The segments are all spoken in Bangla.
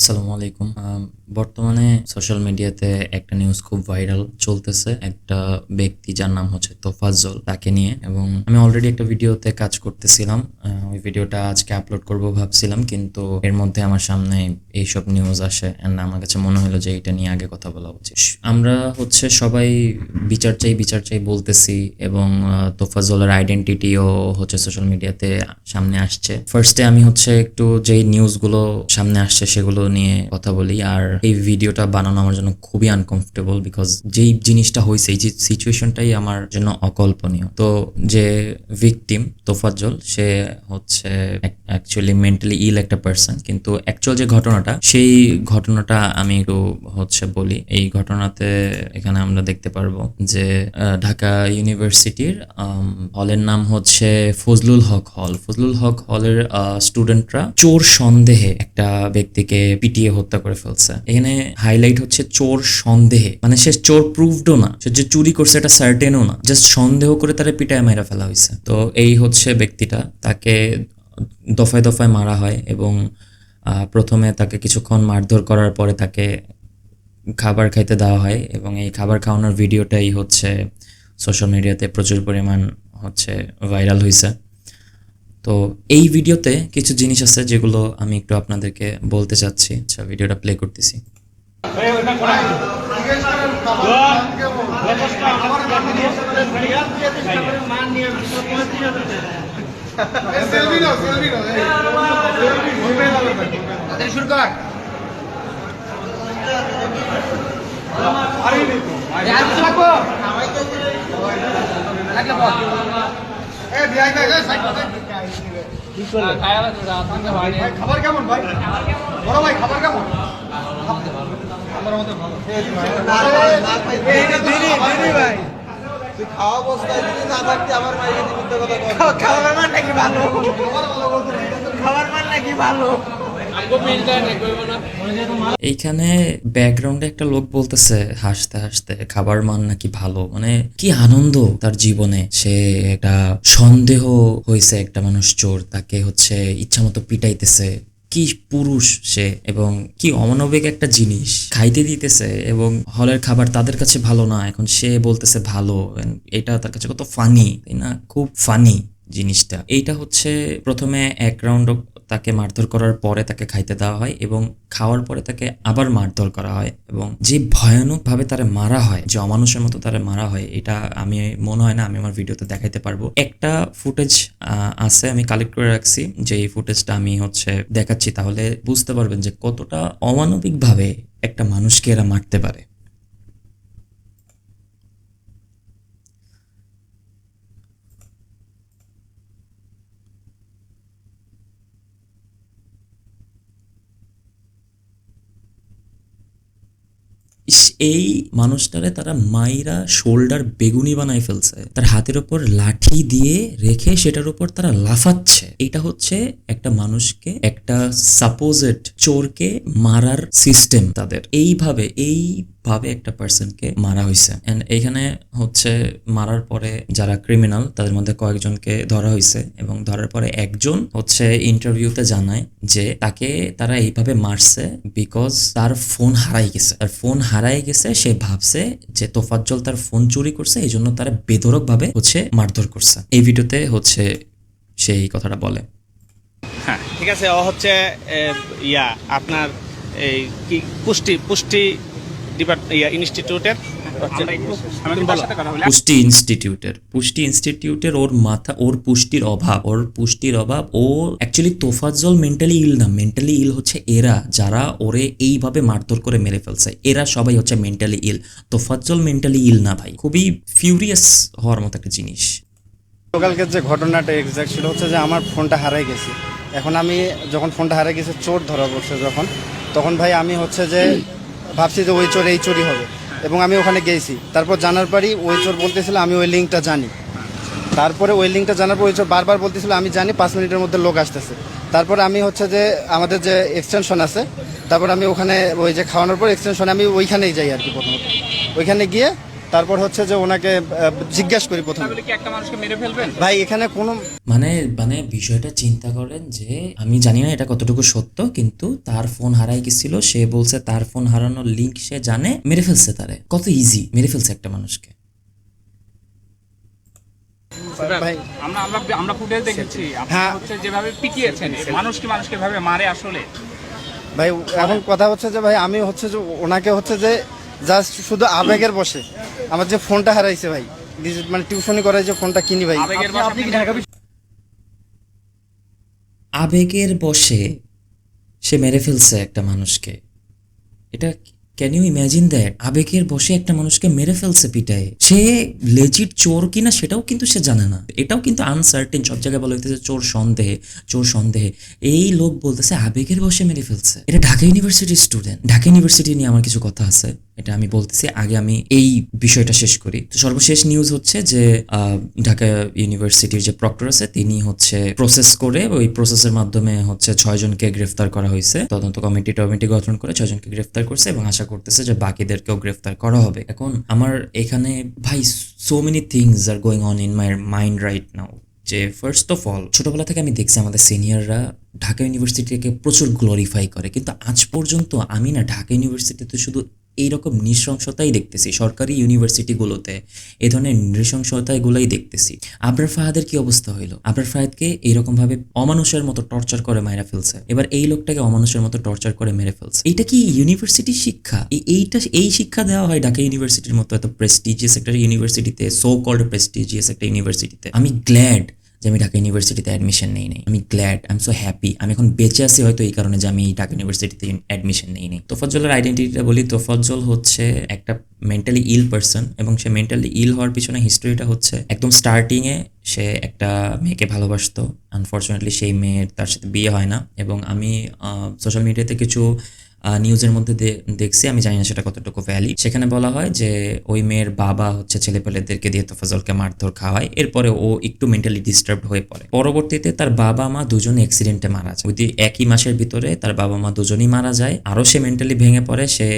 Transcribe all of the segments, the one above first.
আসসালামু আলাইকুম। বর্তমানে সোশ্যাল মিডিয়াতে একটা নিউজ খুব ভাইরাল চলতেছে, একটা ব্যক্তি যার নাম হচ্ছে তোফাজ্জল, তাকে নিয়ে। এবং আমি অলরেডি একটা ভিডিওতে কাজ করতেছিলাম, ওই ভিডিওটা আজকে আপলোড করব ভাবছিলাম, কিন্তু এর মধ্যে আমার সামনে এইসব নিউজ আসে অ্যান্ড আমার কাছে মনে হলো যে এটা নিয়ে আগে কথা বলা উচিত। আমরা হচ্ছে সবাই বিচার চাই বলতেছি, এবং তোফাজ্জলের আইডেন্টিটিও হচ্ছে সোশ্যাল মিডিয়াতে সামনে আসছে। ফার্স্টে আমি হচ্ছে একটু যেই নিউজগুলো সামনে আসছে সেগুলো নিয়ে কথা বলি। আর এই ভিডিওটা বানানো আমার জন্য খুবই আনকমফোর্টেবল, বিকজ যেই জিনিসটা হয়েছে, এই যে সিচুয়েশনটাই আমার জন্য অকল্পনীয়। তো যে ভিকটিম তোফাজ্জল, সে হচ্ছে অ্যাকচুয়ালি মেন্টালি ইল একটা পার্সন, কিন্তু অ্যাকচুয়াল যে ঘটনাটা, সেই ঘটনাটা আমি একটু হচ্ছে বলি। এই ঘটনাতে এখানে আমরা দেখতে পারবো যে ঢাকা ইউনিভার্সিটির হলের নাম হচ্ছে ফজলুল হক হল। ফজলুল হক হলের স্টুডেন্টরা চোর সন্দেহে একটা ব্যক্তিকে পিটিয়ে হত্যা করে ফেলছে। এখানে হাইলাইট হচ্ছে চোর সন্দেহে, মানে সে চোর প্রুভডও না, সে যে চুরি করছে এটা সার্টেনও না, জাস্ট সন্দেহ করে তারা পিটায় মেরা ফেলা হয়েছে। তো এই হচ্ছে ব্যক্তিটা, তাকে দফায় দফায় মারা হয় এবং প্রথমে তাকে কিছুক্ষণ মারধর করার পরে তাকে খাবার খাইতে দেওয়া হয়, এবং এই খাবার খাওয়ানোর ভিডিওটাই হচ্ছে সোশ্যাল মিডিয়াতে প্রচুর পরিমাণ হচ্ছে ভাইরাল হয়েছে। তো এই ভিডিওতে কিছু জিনিস আছে যেগুলো আমি একটু আপনাদেরকে বলতে চাচ্ছি। আচ্ছা, ভিডিওটা প্লে করতেছি। খাবার কেমন ভাই? বড় ভাই খাবার কেমন? আমার মতো ভালো। ভাই তুই খাওয়া অবস্থায় যদি না থাকতি আমার মাইকে মিথ্যা কথা বল। খাবার মান নাকি ভালো? খাবার মান নাকি ভালো? এইখানে ব্যাকগ্রাউন্ডে একটা লোক বলতেছে হাসতে হাসতে, খাবার মান নাকি ভালো। মানে কি আনন্দ তার জীবনে, সে একটা সন্দেহ হয়েছে, একটা মানুষ চোর, তাকে হচ্ছে ইচ্ছা মতো পিটাইতেছে। কি পুরুষ সে, এবং কি অমানবিক একটা জিনিস খাইতে দিতেছে, এবং হলের খাবার তাদের কাছে ভালো না, এখন সে বলতেছে ভালো। এটা তার কাছে কত ফানি, তাই না? খুব ফানি জিনিসটা। এইটা হচ্ছে প্রথমে এক রাউন্ড তাকে মারধর করার পরে তাকে খাইতে দেওয়া হয়, এবং খাওয়ার পরে তাকে আবার মারধর করা হয়, এবং যে ভয়ানক ভাবে তারা মারা হয়, যে অমানুষের মতো তারা মারা হয়, এটা আমি মনে হয় না আমি আমার ভিডিওতে দেখাইতে পারবো। একটা ফুটেজ আছে, আমি কালেক্ট করে রাখছি, যে এই ফুটেজটা আমি হচ্ছে দেখাচ্ছি, তাহলে বুঝতে পারবেন যে কতটা অমানবিক ভাবে একটা মানুষকে এরা মারতে পারে। এই মানুষটারে তারা মাইরা শোল্ডার বেগুনি বানাই ফেলছে, তার হাতের উপর লাঠি দিয়ে রেখে সেটার উপর তারা লাফাচ্ছে। এটা হচ্ছে একটা মানুষকে, একটা সাপোজেড চোরকে মারার সিস্টেম তাদের। এইভাবে একটা পার্সনকে মারা হয়েছে। এন্ড এখানে হচ্ছে মারার পরে যারা ক্রিমিনাল তাদের মধ্যে কয়েকজনকে ধরা হয়েছে, এবং ধরার পরে একজন হচ্ছে ইন্টারভিউতে জানায় যে তাকে তারা এইভাবে মারছে বিকজ তার ফোন হারাই গেছে। তার ফোন হারাই গেছে, সে ভাবছে যে তোফাজ্জল তার ফোন চুরি করছে, এই জন্য তারা বেধড়ক ভাবে হচ্ছে মারধর করছে। এই ভিডিওতে হচ্ছে সেই কথাটা বলে। হ্যাঁ, ঠিক আছে। ও হচ্ছে আপনার এই কি পুষ্টি ইনস্টিটিউটের পুষ্টি ইনস্টিটিউটের ওর পুষ্টির অভাব। ও অ্যাকচুয়ালি তোফাজ্জল মেন্টালি ইল না, মেন্টালি ইল হচ্ছে এরা, যারা ওরে এইভাবে মারধর করে মেরে ফেলছে। এরা সবাই হচ্ছে মেন্টালি ইল, তোফাজ্জল মেন্টালি ইল না ভাই। খুবই ফিউরিয়াস হওয়ার মতো একটা জিনিস। গতকালকে যে ঘটনাটা এক্সাক্ট ছিল হচ্ছে যে আমার ফোনটা হারাই গেছে। এখন আমি যখন ফোনটা হারাই গেছে, চোর ধরা পড়ছে তখন ভাই আমি হচ্ছে যে ভাবছি যে ওই চোর এই চোরই হবে, এবং আমি ওখানে গেছি। তারপর জানার পরই ওই চোর বলতেছিল আমি ওই লিঙ্কটা জানি। তারপরে ওই লিঙ্কটা জানার পর ওই চোর বারবার বলতেছিল আমি জানি, 5 মিনিটের মধ্যে লোক আসতেছে। তারপরে আমি হচ্ছে যে আমাদের যে এক্সটেনশন আছে, তারপর আমি ওখানে ওই যে খাওয়ানোর পর এক্সটেনশনে আমি ওইখানেই যাই আর কি। প্রথমত ওইখানে গিয়ে তারপর হচ্ছে যে ওনাকে জিজ্ঞাসা করি প্রথমে, তাহলে কি একটা মানুষকে মেরে ফেলবেন? ভাই এখানে কোনো মানে মানে বিষয়টা চিন্তা করেন যে আমি জানি না এটা কতটুকু সত্য, কিন্তু তার ফোন হারাই গেছিল, সে বলছে তার ফোন হারানোর লিঙ্ক সে জানে, মেরে ফেলছে তারে। কত ইজি মেরে ফেলছে একটা মানুষকে। ভাই আমরা আমরা আমরা ফুটেজ দেখেছি, আপনি হ্যাঁ। হচ্ছে যেভাবে পিটিয়েছেন, মানুষ কি মানুষকে ভাবে মারে আসলে? ভাই এখন কথা হচ্ছে যে ভাই আমি হচ্ছে যে ওনাকে হচ্ছে যে জাস্ট শুধু আবেগের বসে আমার যে ফোনটা হারাইছে ভাই, মানে টিউশনি করাই যে ফোনটা কিনি ভাই, আবেগের বশে আপনি আবেগের বশে সে মেরে ফেলছে একটা মানুষকে। এটা ক্যান ইউ ইম্যাজিন দ্যাট? আবেগের বশে একটা মানুষকে মেরে ফেলছে পিটায়। সে লেজিট চোর কিনা সেটাও কিন্তু সে জানে না, এটাও কিন্তু আনসার্টেন। সব জায়গায় বলা হইতেছে চোর সন্দেহে, চোর সন্দেহে। এই লোক বলতেছে আবেগের বশে মেরে ফেলছে। এটা ঢাকা ইউনিভার্সিটির স্টুডেন্ট। ঢাকা ইউনিভার্সিটি নিয়ে আমার কিছু কথা আছে, এটা আমি বলতেছি। আগে আমি এই বিষয়টা শেষ করি। তো সর্বশেষ নিউজ হচ্ছে যে ঢাকা ইউনিভার্সিটির যে প্রক্টর আছে তিনি হচ্ছে প্রসেস করে, ওই প্রসেসের মাধ্যমে হচ্ছে 6 জনকে গ্রেফতার করা হয়েছে। তদন্ত কমিটি গঠন করে 6 জনকে গ্রেফতার করছে এবং আশা করতেছে যে বাকিদেরকেও গ্রেফতার করা হবে। এখন আমার এখানে ভাই so many things are going on in my mind right now. যে ফার্স্ট অফ অল ছোটবেলা থেকে আমি দেখছি আমাদের সিনিয়ররা ঢাকা ইউনিভার্সিটিকে প্রচুর গ্লোরিফাই করে, কিন্তু আজ পর্যন্ত আমি না ঢাকা ইউনিভার্সিটিতে শুধু এইরকম নৃশংসতাই দেখতেছি। সরকারি ইউনিভার্সিটিগুলোতে এই ধরনের নৃশংসতাগুলোই দেখতেছি। আবরার ফাহাদের কি অবস্থা হইলো? আবরার ফাহাদকে এইরকম ভাবে অমানুষের মতো টর্চার করে মাইরা ফেলছে, এবার এই লোকটাকে অমানুষের মতো টর্চার করে মেরে ফেলছে। এইটা কি ইউনিভার্সিটির শিক্ষা? এই শিক্ষা দেওয়া হয় ঢাকা ইউনিভার্সিটির মতো এত প্রেস্টিজিয়াস একটা ইউনিভার্সিটিতে, সো কল্ড প্রেস্টিজিয়াস একটা ইউনিভার্সিটিতে? আমি গ্ল্যাড যে আমি ঢাকা ইউনিভার্সিটিতে অ্যাডমিশন নেই। আমি glad, I am so happy. আমি এখন বেঁচে আছি হয়তো এই কারণে যে আমি এই ঢাকা ইউনিভার্সিটিতে অ্যাডমিশন নেই। তোফাজ্জলের আইডেন্টিটিটা বলি। তোফাজ্জল হচ্ছে একটা মেন্টালি ইল পারসন, এবং সে মেন্টালি ইল হওয়ার পিছনে হিস্টোরিটা হচ্ছে একদম স্টার্টিংয়ে সে একটা মেয়েকে ভালোবাসতো। আনফর্চুনেটলি সেই মেয়ের তার সাথে বিয়ে হয় না, এবং আমি সোশ্যাল মিডিয়াতে কিছু নিউজের মধ্যে দেখছি, আমি জানি না সেটা কতটুকু ভ্যালিড। সেখানে বলা হয় যে ওই মেয়ের বাবা হচ্ছে ছেলেপেলেদেরকে দিয়ে তোফাজ্জলকে মারধর খাওয়ায়, এরপরে ও একটু মেন্টালি ডিস্টার্বড হয়ে পড়ে। পরবর্তীতে তার বাবা মা দুজন অ্যাক্সিডেন্টে মারা যায়। ওই একই মাসের ভিতরে তার বাবা মা দুজনই মারা যায়। আরও সে মেন্টালি ভেঙে পড়ে, সে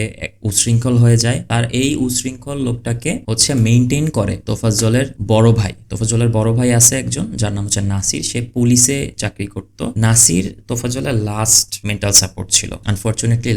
উশৃঙ্খল হয়ে যায়। আর এই উশৃঙ্খল লোকটাকে হচ্ছে মেনটেন করে তোফাজ্জলের বড় ভাই। তোফাজ্জলের বড় ভাই আছে একজন, যার নাম হচ্ছে নাসির। সে পুলিশে চাকরি করতো। নাসির তোফাজ্জলের লাস্ট মেন্টাল সাপোর্ট ছিল। আনফর্চুনেটলি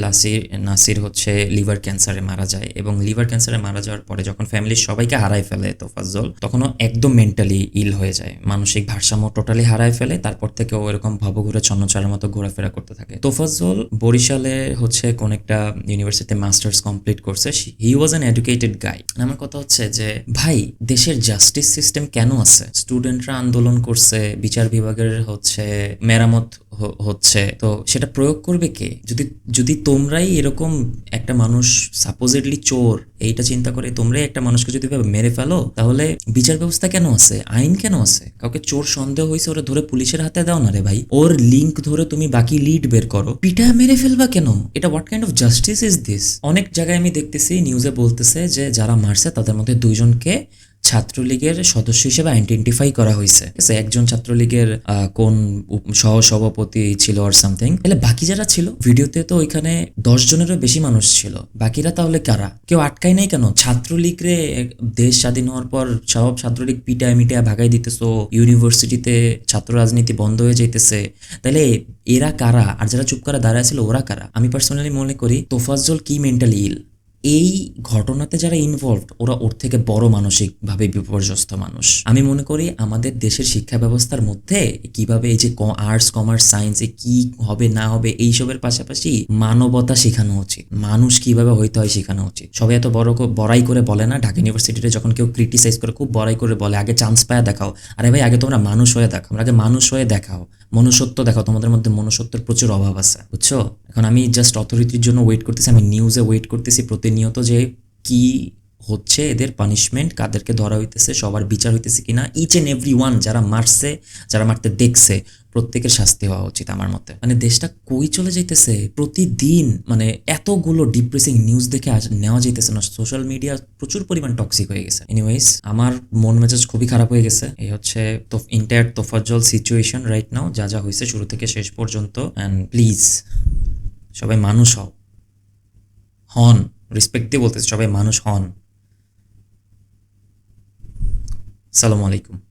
নাসির হচ্ছে লিভার ক্যান্সারে মারা যায়, এবং লিভার ক্যান্সারে মারা যাওয়ার পরে যখন ফ্যামিলির সবাইকে হারায় ফেলে তোফাজ্জল, তখনও একদম মেন্টালি ইল হয়ে যায়, মানসিক ভারসাম্য টোটালি হারায় ফেলে। তারপর থেকে ও এরকম ভবঘুরে ছন্নছাড়ের মতো ঘোরাফেরা করতে থাকে। তোফাজ্জল বরিশালে হচ্ছে কোন একটা ইউনিভার্সিটিতে মাস্টার্স কমপ্লিট করছে। হি ওয়াজ অ্যান এডুকেটেড গাই। আমার কথা হচ্ছে যে ভাই, দেশের জাস্টিস সিস্টেম কেন আছে? স্টুডেন্টরা আন্দোলন করছে, বিচার বিভাগের হচ্ছে মেরামত হচ্ছে, তো সেটা প্রয়োগ করবে কে? যদি তোমরাই এরকম একটা মানুষ সাপোজেডলি চোর, এইটা চিন্তা করে তোমরাই একটা মানুষকে যদি মেরে ফেলো, তাহলে বিচার ব্যবস্থা কেন আছে? আইন কেন আছে? কাউকে চোর সন্দেহ হয়েছে, ওরা ধরে পুলিশের হাতে দাও না রে ভাই। ওর লিঙ্ক ধরে তুমি বাকি লিড বের করো, পিটা মেরে ফেলবা কেন? এটা what kind of justice is this? অনেক জায়গায় আমি দেখতেছি নিউজে বলতেছে যে যারা মারছে তাদের মধ্যে 2 জনকে ছাত্রলীগের সদস্য হিসেবে আইডেন্টিফাই করা হয়েছে। ঠিক আছে, একজন ছাত্রলীগের কোন সহসভাপতি ছিল আর সামথিং। তাহলে বাকি যারা ছিল ভিডিওতে, তো ওইখানে 10 জনেরও বেশি মানুষ ছিল। বাকিরা তাহলে কারা? কেউ আটকায় নাই কেন? ছাত্রলীগরে দেশ স্বাধীন হওয়ার পর সব ছাত্রলীগ পিটায় মিটায় ভাগাই দিতেছো, ইউনিভার্সিটিতে ছাত্র রাজনীতি বন্ধ হয়ে যাইতেছে। তাহলে এরা কারা? আর যারা চুপ করে দাঁড়ায় ছিল ওরা কারা? আমি পার্সোনালি মনে করি তোফাজ্জল কি মেন্টালি ইল, এই ঘটনাতে যারা ইনভলভড ওরা ওর থেকে বড় মানসিকভাবে বিপর্যস্ত মানুষ। আমি মনে করি আমাদের দেশের শিক্ষা ব্যবস্থার মধ্যে কিভাবে এই যে আর্টস কমার্স সায়েন্সে কি হবে না হবে এইসবের পাশাপাশি মানবতা শেখানো উচিত, মানুষ কিভাবে হইতে হয় শেখানো উচিত। সবাই এত বড়াই করে বলে না, ঢাকা ইউনিভার্সিটিতে যখন কেউ ক্রিটিসাইজ করে খুব বড়াই করে বলে আগে চান্স পায়া দেখাও। আরে ভাই, আগে তোমরা মানুষ হয়ে দেখাও, আগে মানুষ হয়ে দেখাও, মনুষ্যত্ব দেখাও। তোমাদের মধ্যে মনুষ্যত্বের প্রচুর অভাব আছে, বুঝছো? এখন আমি জাস্ট অথরিটির জন্য ওয়েট করতেছি, আমি নিউজে ওয়েট করতেছি প্রতিনিয়ত যে কি হচ্ছে, এদের পানিশমেন্ট, কাদেরকে ধরা হইতেছে, সবার বিচার হইতেছে কিনা। ইচ এন্ড এভরি ওয়ান যারা মারছে, যারা মারতে দেখছে, প্রত্যেকের শাস্তি হওয়া উচিত আমার মতে। মানে দেশটা কই চলে যাইতেছে প্রতিদিন, মানে এতগুলো ডিপ্রেসিং নিউজ দেখে নেওয়া যাইতেছে না। সোশ্যাল মিডিয়া প্রচুর পরিমাণ টক্সিক হয়ে গেছে। এনিওয়েজ, আমার মন মেজাজ খুবই খারাপ হয়ে গেছে। এই হচ্ছে entire Tofazzal situation right now, যা হয়েছে শুরু থেকে শেষ পর্যন্ত। অ্যান্ড প্লিজ সবাই মানুষ হন, রেসপেক্ট দিয়ে বলতেছে, সবাই মানুষ হন। সালামু আলাইকুম।